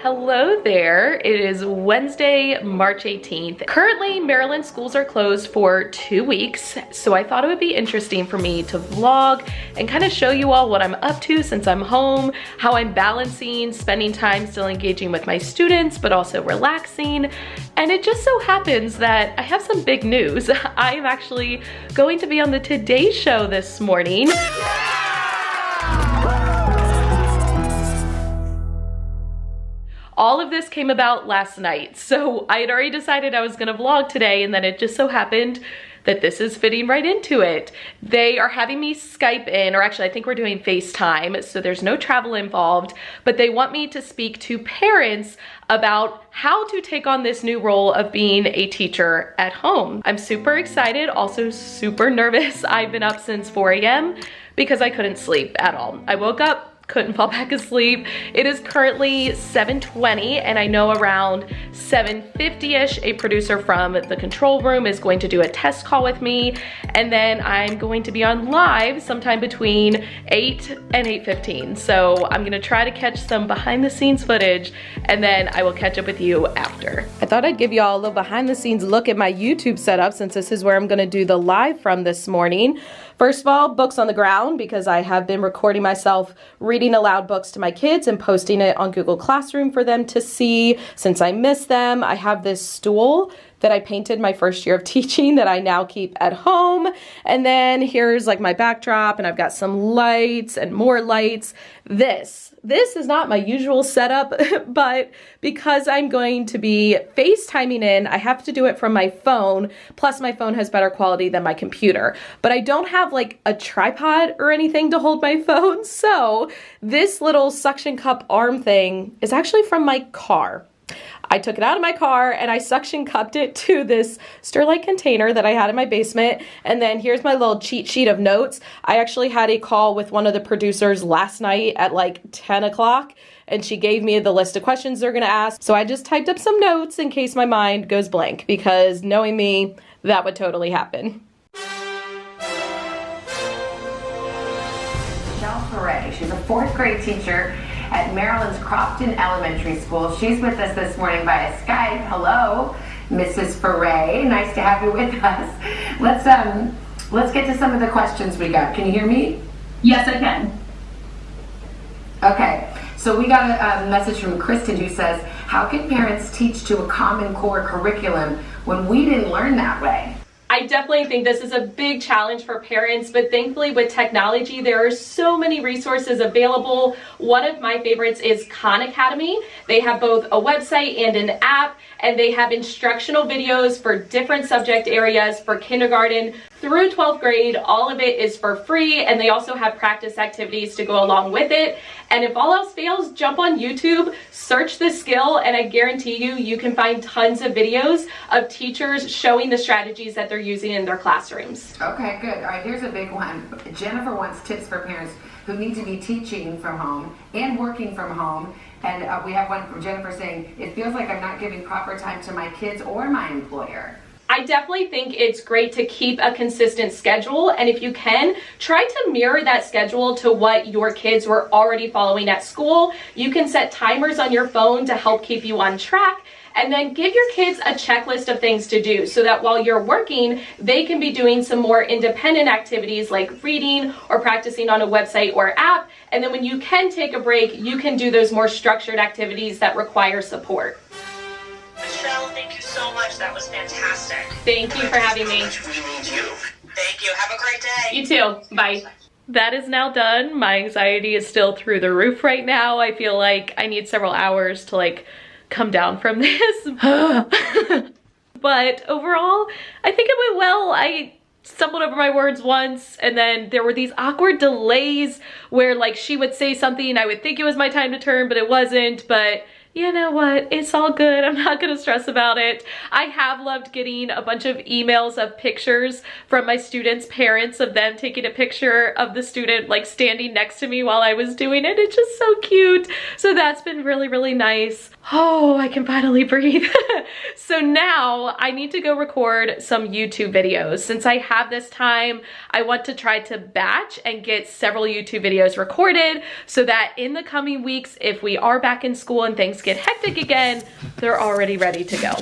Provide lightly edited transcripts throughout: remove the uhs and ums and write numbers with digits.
Hello there. It is Wednesday, March 18th. Currently, Maryland schools are closed for 2 weeks, so I thought it would be interesting for me to vlog and kind of show you all what I'm up to since I'm home, how I'm balancing spending time still engaging with my students, but also relaxing. And it just so happens that I have some big news. I am actually going to be on the Today Show this morning. All of this came about last night, so I had already decided I was gonna vlog today, and then it just so happened that this is fitting right into it. They are having me Skype in, or actually I think we're doing FaceTime, so there's no travel involved, but they want me to speak to parents about how to take on this new role of being a teacher at home. I'm super excited, also super nervous. I've been up since 4 a.m. because I couldn't sleep at all. I woke up, couldn't fall back asleep. It is currently 7:20, and I know around 7:50-ish a producer from the control room is going to do a test call with me, and then I'm going to be on live sometime between 8 and 8:15. So I'm gonna try to catch some behind the scenes footage, and then I will catch up with you after. I thought I'd give you all a little behind the scenes look at my YouTube setup, since this is where I'm gonna do the live from this morning. First of all, books on the ground, because I have been recording myself reading aloud books to my kids and posting it on Google Classroom for them to see since I miss them. I have this stool that I painted my first year of teaching that I now keep at home. And then here's like my backdrop, and I've got some lights and more lights. This is not my usual setup, but because I'm going to be FaceTiming in, I have to do it from my phone, plus my phone has better quality than my computer. But I don't have like a tripod or anything to hold my phone, so this little suction cup arm thing is actually from my car. I took it out of my car and I suction cupped it to this Sterlite container that I had in my basement. And then here's my little cheat sheet of notes. I actually had a call with one of the producers last night at like 10 o'clock, and she gave me the list of questions they're gonna ask. So I just typed up some notes in case my mind goes blank, because knowing me, that would totally happen. Ferré. She's a 4th grade teacher at Maryland's Crofton Elementary School. She's with us this morning via Skype. Hello, Mrs. Ferré. Nice to have you with us. Let's get to some of the questions we got. Can you hear me? Yes, I can. Okay, so we got a message from Kristen who says, how can parents teach to a Common Core curriculum when we didn't learn that way? I definitely think this is a big challenge for parents, but thankfully with technology, there are so many resources available. One of my favorites is Khan Academy. They have both a website and an app, and they have instructional videos for different subject areas for kindergarten through 12th grade. All of it is for free, and they also have practice activities to go along with it. And if all else fails, jump on YouTube, search the skill, and I guarantee you can find tons of videos of teachers showing the strategies that they're using in their classrooms. Okay, good. All right, here's a big one. Jennifer wants tips for parents who need to be teaching from home and working from home. And we have one from Jennifer saying, it feels like I'm not giving proper time to my kids or my employer. I definitely think it's great to keep a consistent schedule, and if you can, try to mirror that schedule to what your kids were already following at school. You can set timers on your phone to help keep you on track, and then give your kids a checklist of things to do so that while you're working, they can be doing some more independent activities like reading or practicing on a website or app, and then when you can take a break, you can do those more structured activities that require support. Michelle, thank you so much. That was fantastic. Thank you for having me. We need you. Thank you. Have a great day. You too. Bye. That is now done. My anxiety is still through the roof right now. I feel like I need several hours to like come down from this. But overall, I think it went well. I stumbled over my words once, and then there were these awkward delays where like she would say something, I would think it was my time to turn, but it wasn't. But you know what, it's all good. I'm not gonna stress about it. I have loved getting a bunch of emails of pictures from my students' parents of them taking a picture of the student like standing next to me while I was doing it. It's just so cute. So that's been really, really nice. Oh, I can finally breathe. So now I need to go record some YouTube videos. Since I have this time, I want to try to batch and get several YouTube videos recorded so that in the coming weeks, if we are back in school and things get hectic again, they're already ready to go.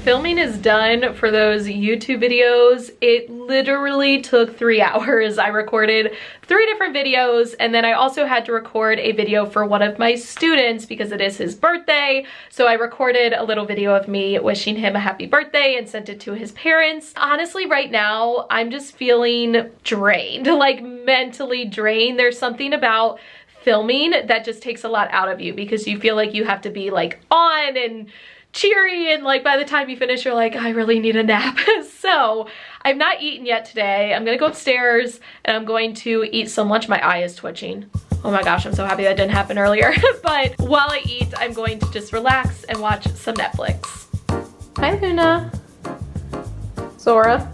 Filming is done for those YouTube videos. It literally took 3 hours. I recorded 3 different videos, and then I also had to record a video for one of my students because it is his birthday. So I recorded a little video of me wishing him a happy birthday and sent it to his parents. Honestly, right now, I'm just feeling drained, like mentally drained. There's something about filming that just takes a lot out of you because you feel like you have to be like on and cheery, and like by the time you finish you're like, I really need a nap. So I've not eaten yet today. I'm gonna go upstairs and I'm going to eat some lunch. My eye is twitching. Oh my gosh, I'm so happy that didn't happen earlier. But while I eat, I'm going to just relax and watch some Netflix. Hi Luna. Zora,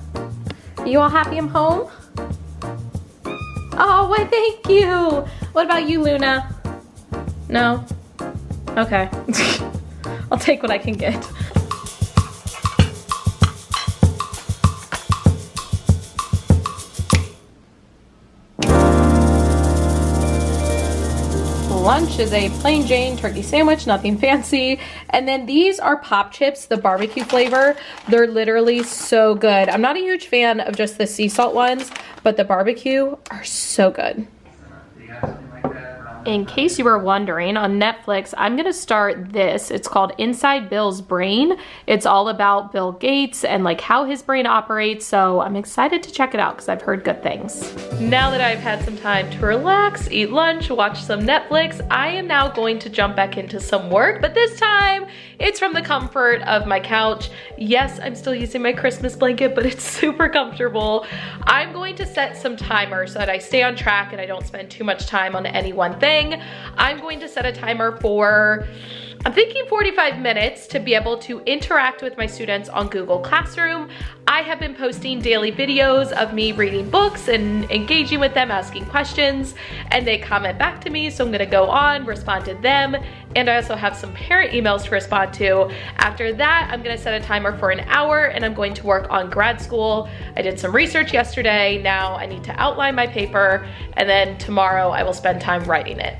you all happy I'm home? Oh, why thank you. What about you, Luna? No? Okay. I'll take what I can get. Lunch is a plain Jane turkey sandwich, nothing fancy. And then these are pop chips, the barbecue flavor. They're literally so good. I'm not a huge fan of just the sea salt ones, but the barbecue are so good. In case you were wondering, on Netflix, I'm gonna start this. It's called Inside Bill's Brain. It's all about Bill Gates and like how his brain operates. So I'm excited to check it out because I've heard good things. Now that I've had some time to relax, eat lunch, watch some Netflix, I am now going to jump back into some work, but this time it's from the comfort of my couch. Yes, I'm still using my Christmas blanket, but it's super comfortable. I'm going to set some timers so that I stay on track and I don't spend too much time on any one thing. I'm going to set a timer for, I'm thinking 45 minutes to be able to interact with my students on Google Classroom. I have been posting daily videos of me reading books and engaging with them, asking questions, and they comment back to me, so I'm gonna go on, respond to them, and I also have some parent emails to respond to. After that, I'm gonna set a timer for an hour and I'm going to work on grad school. I did some research yesterday, now I need to outline my paper, and then tomorrow I will spend time writing it.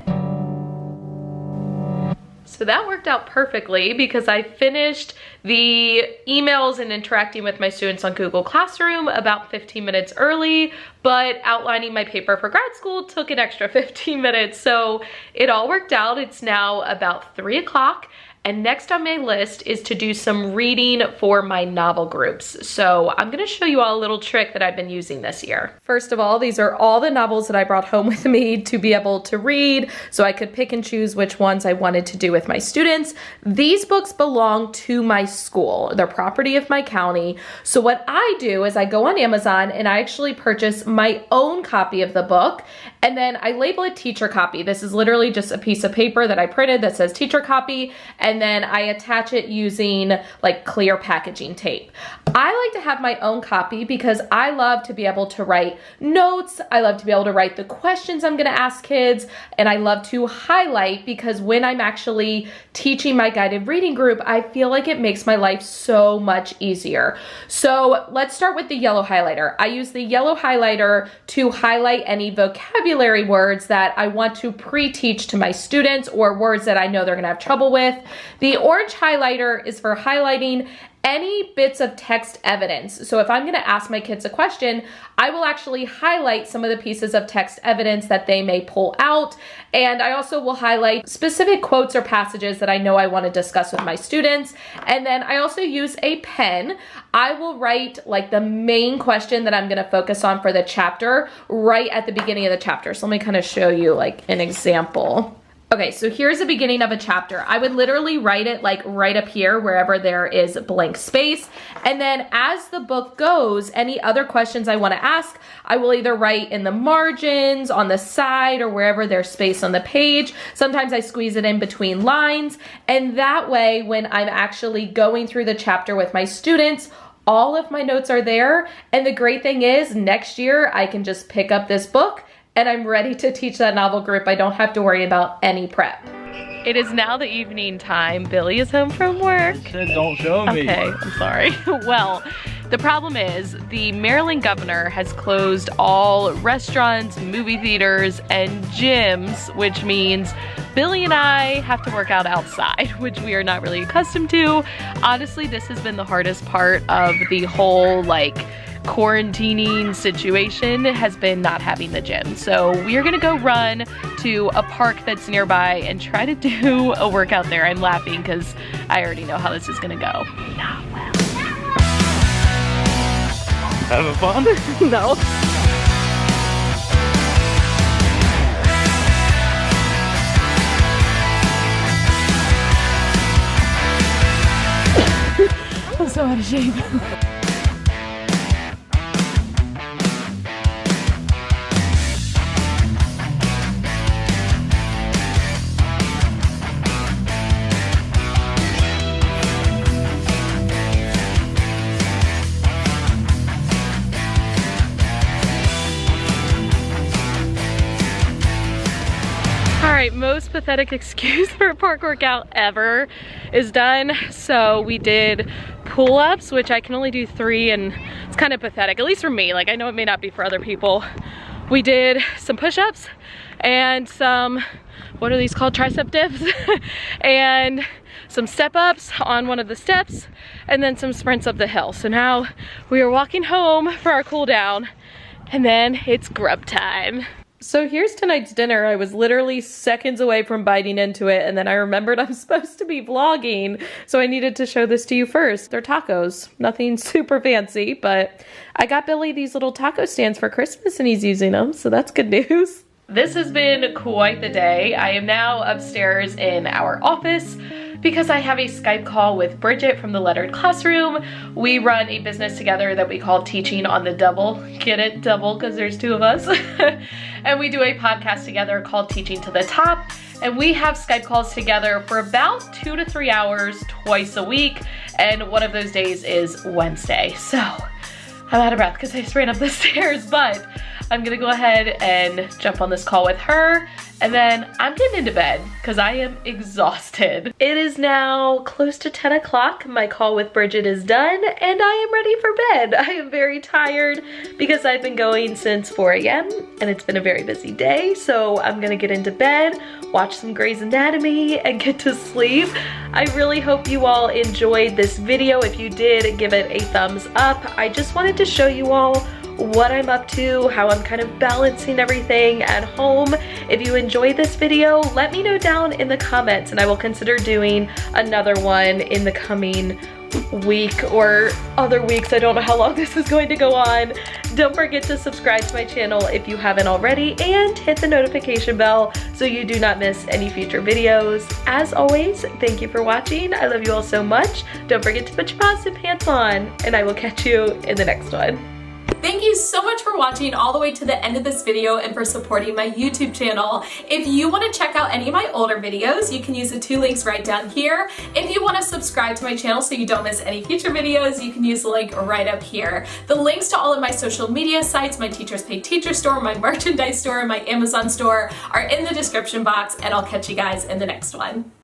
So that worked out perfectly because I finished the emails and interacting with my students on Google Classroom about 15 minutes early, but outlining my paper for grad school took an extra 15 minutes. So it all worked out. It's now about 3 o'clock. And next on my list is to do some reading for my novel groups. So I'm gonna show you all a little trick that I've been using this year. First of all, these are all the novels that I brought home with me to be able to read, so I could pick and choose which ones I wanted to do with my students. These books belong to my school. They're property of my county. So what I do is I go on Amazon and I actually purchase my own copy of the book, and then I label it teacher copy. This is literally just a piece of paper that I printed that says teacher copy, and then I attach it using like clear packaging tape. I like to have my own copy because I love to be able to write notes. I love to be able to write the questions I'm gonna ask kids, and I love to highlight because when I'm actually teaching my guided reading group, I feel like it makes my life so much easier. So let's start with the yellow highlighter. I use the yellow highlighter to highlight any vocabulary words that I want to pre-teach to my students or words that I know they're gonna have trouble with. The orange highlighter is for highlighting any bits of text evidence. So if I'm gonna ask my kids a question, I will actually highlight some of the pieces of text evidence that they may pull out. And I also will highlight specific quotes or passages that I know I wanna discuss with my students. And then I also use a pen. I will write like the main question that I'm gonna focus on for the chapter right at the beginning of the chapter. So let me kind of show you like an example. Okay, so here's the beginning of a chapter. I would literally write it like right up here wherever there is blank space. And then as the book goes, any other questions I want to ask, I will either write in the margins, on the side, or wherever there's space on the page. Sometimes I squeeze it in between lines. And that way, when I'm actually going through the chapter with my students, All of my notes are there, and the great thing is next year I can just pick up this book and I'm ready to teach that novel group. I don't have to worry about any prep. It is now the evening time. Billy is home from work. Don't show me. Okay, I'm sorry. Well, the problem is the Maryland governor has closed all restaurants, movie theaters, and gyms, which means Billy and I have to work out outside, which we are not really accustomed to. Honestly, this has been the hardest part of the whole quarantining situation, has been not having the gym. So we are gonna go run to a park that's nearby and try to do a workout there. I'm laughing because I already know how this is gonna go. Not well. Having fun? No. I'm so out of shape. Alright, most pathetic excuse for a park workout ever is done. So we did pull-ups, which I can only do 3, and it's kind of pathetic, at least for me. I know it may not be for other people. We did some push-ups and some, what are these called, tricep dips, and some step-ups on one of the steps, and then some sprints up the hill. So now we are walking home for our cool down, and then it's grub time. So here's tonight's dinner. I was literally seconds away from biting into it, and then I remembered I'm supposed to be vlogging, so I needed to show this to you first. They're tacos. Nothing super fancy, but I got Billy these little taco stands for Christmas and he's using them, so that's good news. This has been quite the day. I am now upstairs in our office because I have a Skype call with Bridget from the Lettered Classroom. We run a business together that we call Teaching on the Double. Get it? Double, because there's 2 of us. And we do a podcast together called Teaching to the Top. And we have Skype calls together for about 2 to 3 hours twice a week. And one of those days is Wednesday. So I'm out of breath because I just ran up the stairs, but I'm gonna go ahead and jump on this call with her, and then I'm getting into bed because I am exhausted. It is now close to 10 o'clock. My call with Bridget is done and I am ready for bed. I am very tired because I've been going since 4 a.m. and it's been a very busy day. So I'm gonna get into bed, watch some Grey's Anatomy, and get to sleep. I really hope you all enjoyed this video. If you did, give it a thumbs up. I just wanted to show you all what I'm up to, how I'm kind of balancing everything at home. If you enjoyed this video, let me know down in the comments and I will consider doing another one in the coming week or other weeks. I don't know how long this is going to go on. Don't forget to subscribe to my channel if you haven't already and hit the notification bell so you do not miss any future videos. As always, thank you for watching. I love you all so much. Don't forget to put your positive pants on and I will catch you in the next one. Thank you so much for watching all the way to the end of this video and for supporting my YouTube channel. If you want to check out any of my older videos, you can use the 2 links right down here. If you want to subscribe to my channel so you don't miss any future videos, you can use the link right up here. The links to all of my social media sites, my Teachers Pay Teacher store, my merchandise store, and my Amazon store are in the description box, and I'll catch you guys in the next one.